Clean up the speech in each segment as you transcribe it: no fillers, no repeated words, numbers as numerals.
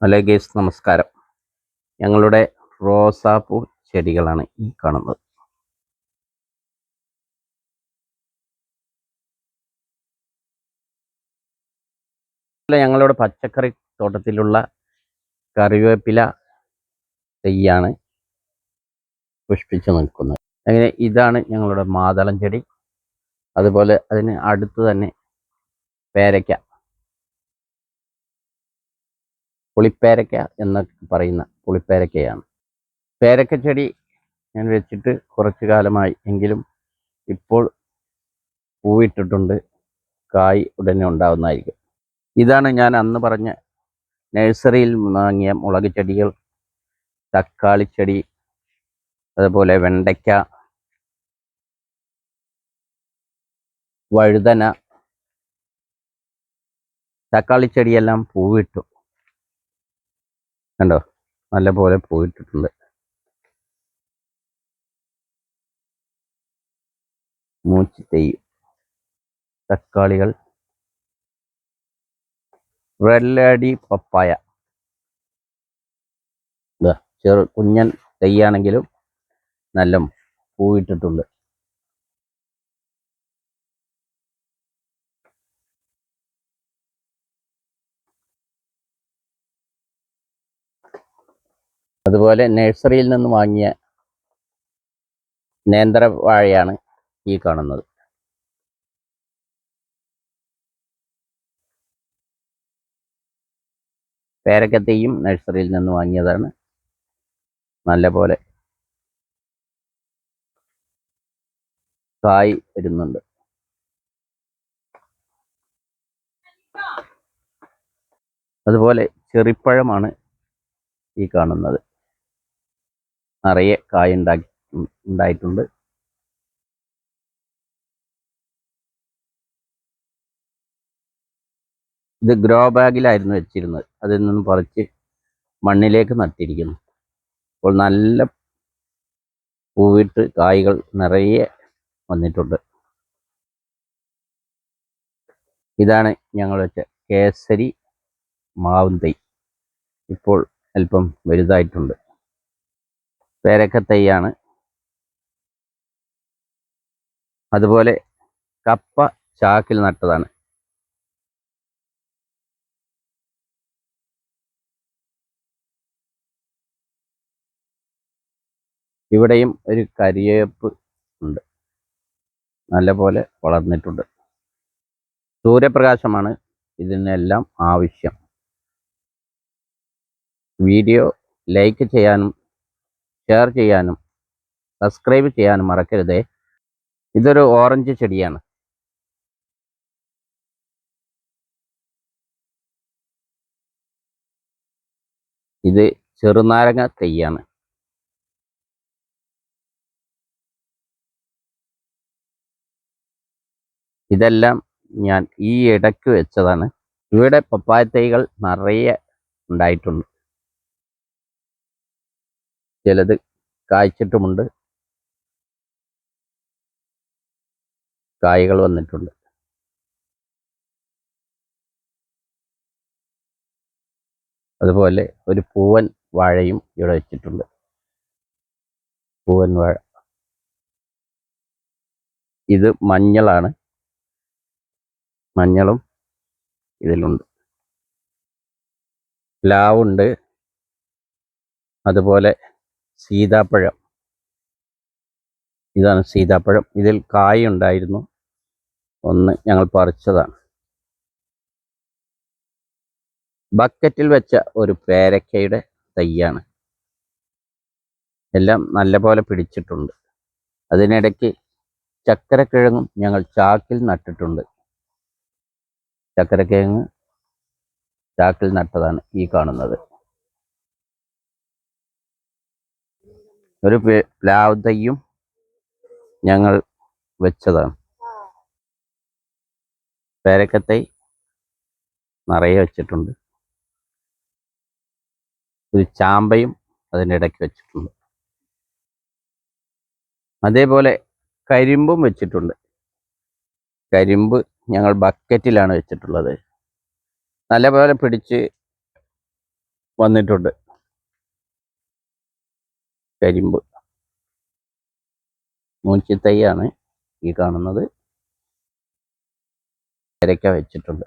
Hello guys, നമസ്കാരം. ഞങ്ങളുടെ റോസാപ്പൂ ചെടികളാണ് ഈ കാണുന്നത്. ഞങ്ങളുടെ പച്ചക്കറി തോട്ടത്തിലുള്ള കറിവേപ്പില തെയ്യാണ് പുഷ്പിച്ചു നിൽക്കുന്നത്. അങ്ങനെ ഇതാണ് ഞങ്ങളുടെ മാതളം ചെടി. അതുപോലെ അതിന് അടുത്ത് തന്നെ പേരയ്ക്ക, പുളിപ്പേരയ്ക്ക എന്നൊക്കെ പറയുന്ന പുളിപ്പേരയ്ക്കയാണ്. പേരയ്ക്ക ചെടി ഞാൻ വെച്ചിട്ട് കുറച്ചു കാലമായി, എങ്കിലും ഇപ്പോൾ പൂവിട്ടിട്ടുണ്ട്. കായ് ഉടനെ ഉണ്ടാവുന്നതായിരിക്കും. ഇതാണ് ഞാൻ അന്ന് പറഞ്ഞ നഴ്സറിയിൽ വാങ്ങിയ മുളക് ചെടികൾ, തക്കാളി ചെടി, അതുപോലെ വെണ്ടയ്ക്ക, വഴുതന. തക്കാളി ചെടിയെല്ലാം പൂവിട്ടു, കണ്ടോ, നല്ലപോലെ പൂവിട്ടിട്ടുണ്ട്. മൂച്ചി തെയ്യും തക്കാളികൾ. വെള്ളടി പപ്പായ, ചെറു കുഞ്ഞൻ തെയ്യാണെങ്കിലും നല്ല പൂവിട്ടിട്ടുണ്ട്. അതുപോലെ നഴ്സറിയിൽ നിന്ന് വാങ്ങിയ നേന്ത്രവാഴയാണ് ഈ കാണുന്നത്. പേരക്കത്തെയും നഴ്സറിയിൽ നിന്ന് വാങ്ങിയതാണ്. നല്ല പോലെ കായ് വരുന്നുണ്ട്. അതുപോലെ ചെറിപ്പഴമാണ് ഈ കാണുന്നത്. നിറയെ കായ് ഉണ്ടായിട്ടുണ്ട്. ഇത് ഗ്രോ ബാഗിലായിരുന്നു വെച്ചിരുന്നത്. അതിൽ നിന്നും പറിച്ച് മണ്ണിലേക്ക് നട്ടിരിക്കുന്നു. അപ്പോൾ നല്ല പൂവിട്ട് കായ്കൾ നിറയെ വന്നിട്ടുണ്ട്. ഇതാണ് ഞങ്ങൾ വെച്ച കേസരി മാവും തൈ. ഇപ്പോൾ അല്പം വലുതായിട്ടുണ്ട്. പേരക്ക തൈയാണ്. അതുപോലെ കപ്പ ചാക്കിൽ നട്ടതാണ്. ഇവിടെയും ഒരു കരിവേപ്പ് ഉണ്ട്, നല്ലപോലെ വളർന്നിട്ടുണ്ട്. സൂര്യപ്രകാശമാണ് ഇതിനെല്ലാം ആവശ്യം. വീഡിയോ ലൈക്ക് ചെയ്യാനും ഷെയർ ചെയ്യാനും സബ്സ്ക്രൈബ് ചെയ്യാനും മറക്കരുതേ. ഇതൊരു ഓറഞ്ച് ചെടിയാണ്. ഇത് ചെറുനാരങ്ങ തൈയാണ്. ഇതെല്ലാം ഞാൻ ഈ ഇടയ്ക്ക് വെച്ചതാണ്. ഇവിടെ പപ്പായ തൈകൾ നിറയെ ഉണ്ടായിട്ടുണ്ട്. ചിലത് കായ്ച്ചിട്ടുമുണ്ട്, കായ്കൾ വന്നിട്ടുണ്ട്. അതുപോലെ ഒരു പൂവൻ വാഴയും ഇവിടെ വെച്ചിട്ടുണ്ട്. പൂവൻ വാഴ. ഇത് മഞ്ഞളാണ്. മഞ്ഞളും ഇതിലുണ്ട്. പ്ലാവുണ്ട്. അതുപോലെ സീതാപ്പഴം. ഇതാണ് സീതാപ്പഴം. ഇതിൽ കായ് ഉണ്ടായിരുന്നു, ഒന്ന് ഞങ്ങൾ പറിച്ചതാണ്. ബക്കറ്റിൽ വെച്ച ഒരു പേരക്കയുടെ തൈയാണ്. എല്ലാം നല്ലപോലെ പിടിച്ചിട്ടുണ്ട്. അതിനിടയ്ക്ക് ചക്കരക്കിഴങ്ങും ഞങ്ങൾ ചാക്കിൽ നട്ടിട്ടുണ്ട്. ചക്കരക്കിഴങ്ങ് ചാക്കിൽ നട്ടതാണ് ഈ കാണുന്നത്. ഒരു പ്ലാവ് തൈയും ഞങ്ങൾ വെച്ചതാണ്. പേരക്കത്തൈ നിറയെ വെച്ചിട്ടുണ്ട്. ഒരു ചാമ്പയും അതിൻ്റെ ഇടയ്ക്ക് വെച്ചിട്ടുണ്ട്. അതേപോലെ കരിമ്പും വെച്ചിട്ടുണ്ട്. കരിമ്പ് ഞങ്ങൾ ബക്കറ്റിലാണ് വെച്ചിട്ടുള്ളത്. നല്ലപോലെ പിടിച്ച് വന്നിട്ടുണ്ട്. കരിമ്പ് മൂച്ചിത്തൈയാണ് ഈ കാണുന്നത്. പേരയ്ക്ക വെച്ചിട്ടുണ്ട്.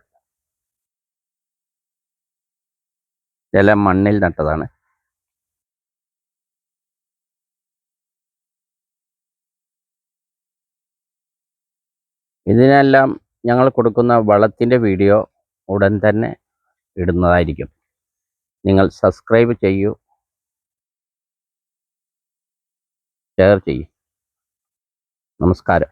ഇതെല്ലാം മണ്ണിൽ നട്ടതാണ്. ഇതിനെല്ലാം ഞങ്ങൾ കൊടുക്കുന്ന വളത്തിൻ്റെ വീഡിയോ ഉടൻ തന്നെ ഇടുന്നതായിരിക്കും. നിങ്ങൾ സബ്സ്ക്രൈബ് ചെയ്യൂ, ഷെയർ ചെയ്യൂ. നമസ്കാരം.